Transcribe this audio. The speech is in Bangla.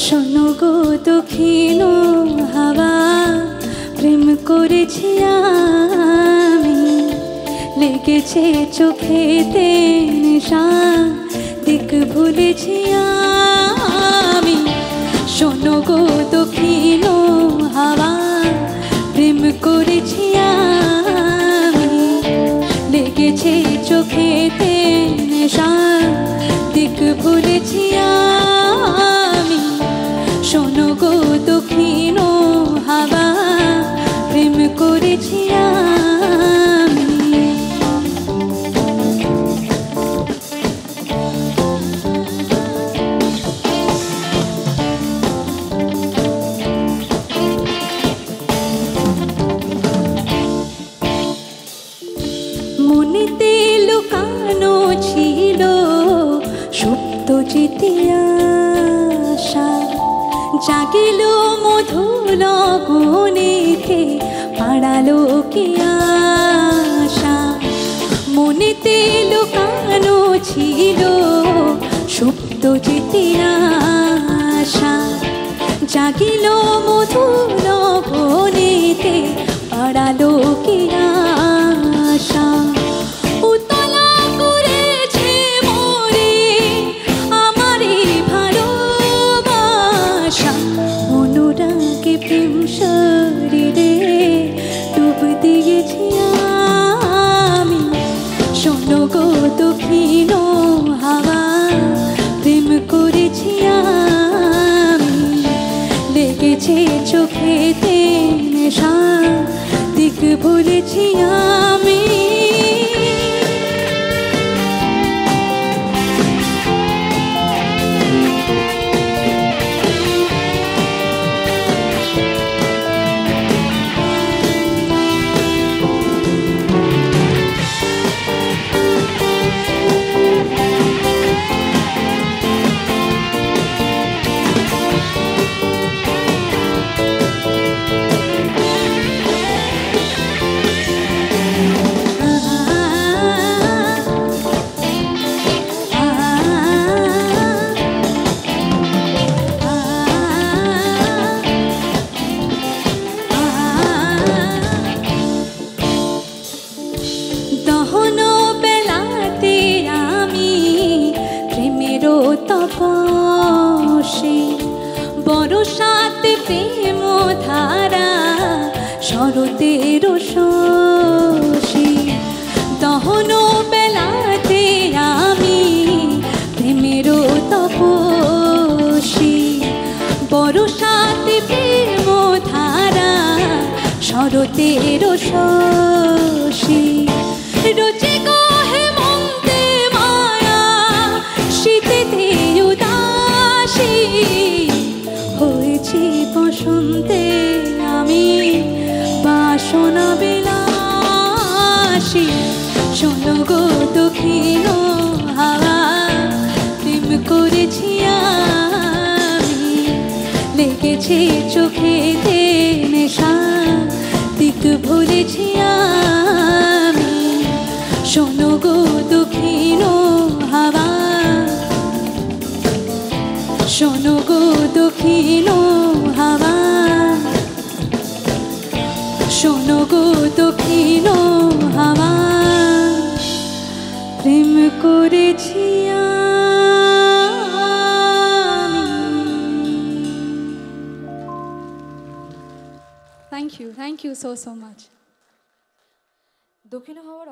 শোনো গো দক্ষিণ হাওয়া, প্রেম করেছি আমি, লেগেছে চোখেতে নেশা, দিক ভুলেছি আমি। শোনো গো দক্ষিণ হাওয়া, প্রেম করেছি আমি, লেগেছে চোখেতে নেশা, দিক ভুলেছি আমি। শোনো গো দক্ষিণ হাওয়া, প্রেম করেছি আমি। মনেতে লুকানো ছিল সুপ্ত জিতিয়াশা, জাগিল মধুর গুণেতে পাড়ালো কি আশা। মনেতে লুকানো ছিল সুপ্ত জিতিয়াশা, জাগিল মধুর গুণেতে পাড়ালো কি আশা। উতলা করেছে মোরে আমারে ভালোবাসা, অনুরাগে প্রেম শরীরে ডুব দিয়েছি আমি। শোনো গো দক্ষিণ হাওয়া, প্রেম করেছি আমি, লেগেছে চোখেতে নেশা, দিক ভুলেছি আমি। দহন বেলাতে আমি প্রেমেরও তপসে, বরসাতে প্রেম ধারা শরতের শোষে। দহন বেলাতে আমি প্রেমেরও তপসে, বরসাতে প্রেম ধারা শরতের শোষে। রোজে গো হেমন্তে মায়া, শীতেতে উদাসী, হয়েছি বসন্তে আমি বাসনা বিলাসী। শোনো গো দক্ষিণ হাওয়া, প্রেম করেছি আমি, লেগেছে চোখেতে নেশা, দিক ভুলেছি আমি। শোনো গো দক্ষিণ হাওয়া, শোনো গো দক্ষিণ হাওয়া, শোনো গো দক্ষিণ হাওয়া, প্রেম করেছি আমি। Thank you so much. দক্ষিণ হাওয়ার